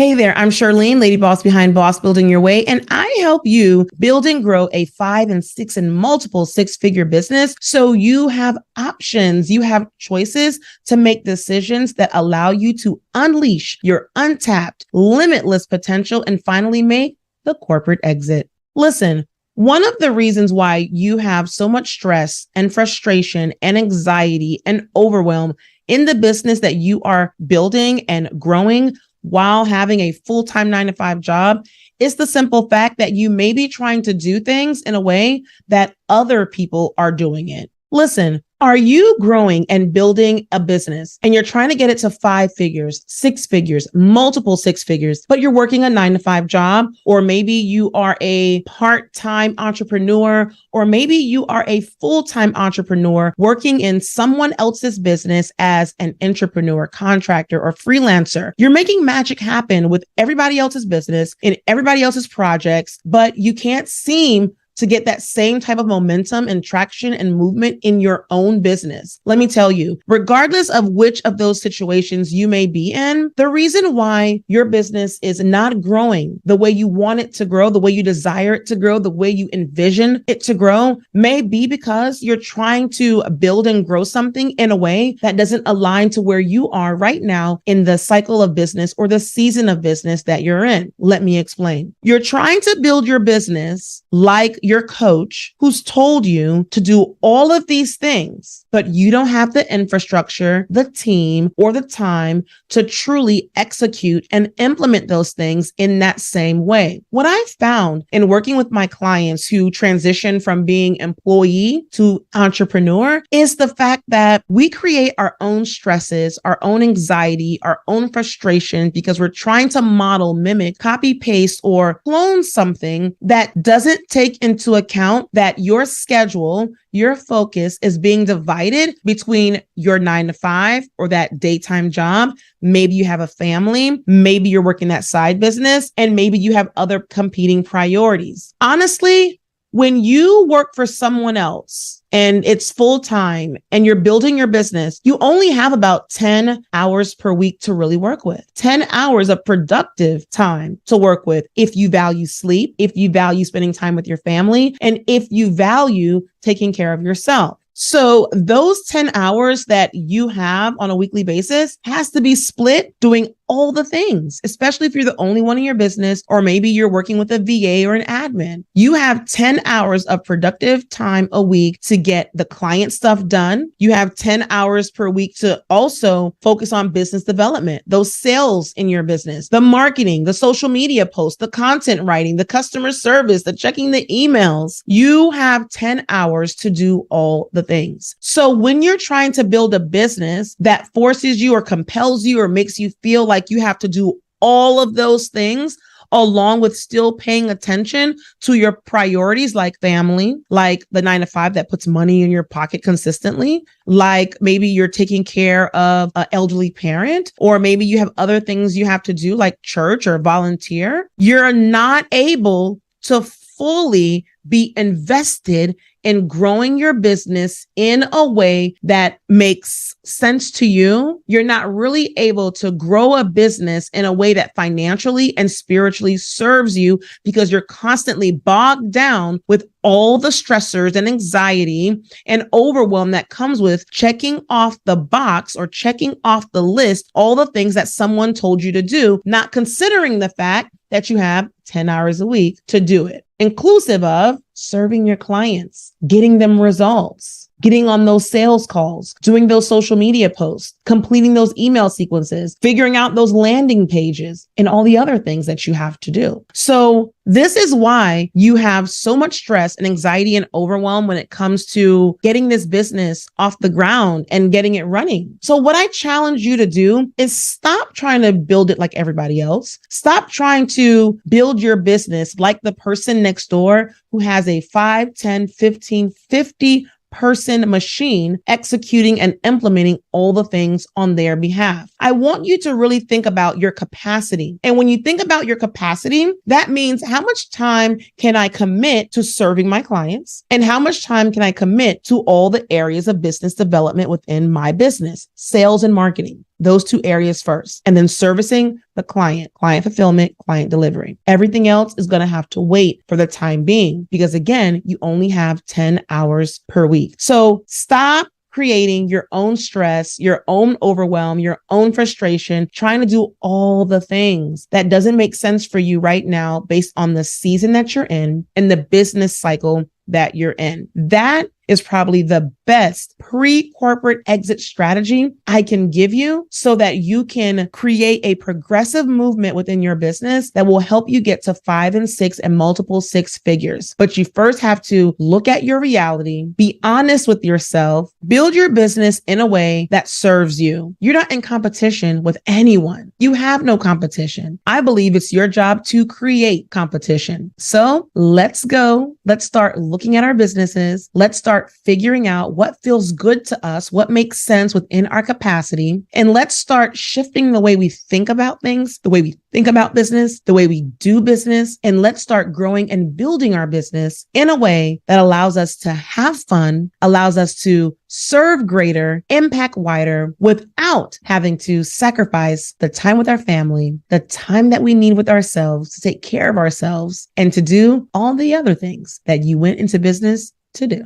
Hey there, I'm Charlene, Lady Boss behind Boss Building Your Way, and I help you build and grow a 5 and 6 and multiple six-figure business so you have options, you have choices to make decisions that allow you to unleash your untapped, limitless potential and finally make the corporate exit. Listen, one of the reasons why you have so much stress and frustration and anxiety and overwhelm in the business that you are building and growing while having a full-time 9-to-5 job is the simple fact that you may be trying to do things in a way that other people are doing it. Listen, are you growing and building a business and you're trying to get it to 5 figures, 6 figures, multiple 6 figures, but you're working a 9-to-5 job, or maybe you are a part-time entrepreneur, or maybe you are a full-time entrepreneur working in someone else's business as an entrepreneur, contractor, or freelancer. You're making magic happen with everybody else's business and everybody else's projects, but you can't seem to get that same type of momentum and traction and movement in your own business. Let me tell you, regardless of which of those situations you may be in, the reason why your business is not growing the way you want it to grow, the way you desire it to grow, the way you envision it to grow, may be because you're trying to build and grow something in a way that doesn't align to where you are right now in the cycle of business or the season of business that you're in. Let me explain. You're trying to build your business like your coach who's told you to do all of these things, but you don't have the infrastructure, the team, or the time to truly execute and implement those things in that same way. What I found in working with my clients who transition from being employee to entrepreneur is the fact that we create our own stresses, our own anxiety, our own frustration because we're trying to model, mimic, copy, paste, or clone something that doesn't take into account that your schedule, your focus is being divided between your 9-to-5 or that daytime job. Maybe you have a family, maybe you're working that side business, and maybe you have other competing priorities. Honestly, when you work for someone else and it's full time and you're building your business, you only have about 10 hours per week to really work with. 10 hours of productive time to work with if you value sleep, if you value spending time with your family, and if you value taking care of yourself. So those 10 hours that you have on a weekly basis has to be split doing all the things, especially if you're the only one in your business, or maybe you're working with a VA or an admin. You have 10 hours of productive time a week to get the client stuff done. You have 10 hours per week to also focus on business development, those sales in your business, the marketing, the social media posts, the content writing, the customer service, the checking the emails. You have 10 hours to do all the things. So when you're trying to build a business that forces you or compels you or makes you feel like you have to do all of those things, along with still paying attention to your priorities like family, like the 9-to-5 that puts money in your pocket consistently, like maybe you're taking care of an elderly parent, or maybe you have other things you have to do like church or volunteer, you're not able to fully be invested in growing your business in a way that makes sense to you. You're not really able to grow a business in a way that financially and spiritually serves you because you're constantly bogged down with all the stressors and anxiety and overwhelm that comes with checking off the box or checking off the list, all the things that someone told you to do, not considering the fact that you have 10 hours a week to do it, inclusive of serving your clients, getting them results, getting on those sales calls, doing those social media posts, completing those email sequences, figuring out those landing pages, and all the other things that you have to do. So this is why you have so much stress and anxiety and overwhelm when it comes to getting this business off the ground and getting it running. So what I challenge you to do is stop trying to build it like everybody else. Stop trying to build your business like the person next door who has a 5, 10, 15, 50 person machine executing and implementing all the things on their behalf. I want you to really think about your capacity. And when you think about your capacity, that means how much time can I commit to serving my clients? And how much time can I commit to all the areas of business development within my business, sales and marketing? those two areas first, and then servicing the client fulfillment, client delivery. Everything else is going to have to wait for the time being, because again, you only have 10 hours per week. So stop creating your own stress, your own overwhelm, your own frustration, trying to do all the things that doesn't make sense for you right now based on the season that you're in and the business cycle that you're in. That is probably the best pre-corporate exit strategy I can give you, so that you can create a progressive movement within your business that will help you get to 5 and 6 and multiple 6 figures. But you first have to look at your reality, be honest with yourself, build your business in a way that serves you. You're not in competition with anyone. You have no competition. I believe it's your job to create competition. So let's go. Let's start looking at our businesses. Let's start figuring out what feels good to us, what makes sense within our capacity. And let's start shifting the way we think about things, the way we think about business, the way we do business. And let's start growing and building our business in a way that allows us to have fun, allows us to serve greater, impact wider, without having to sacrifice the time with our family, the time that we need with ourselves to take care of ourselves, and to do all the other things that you went into business to do.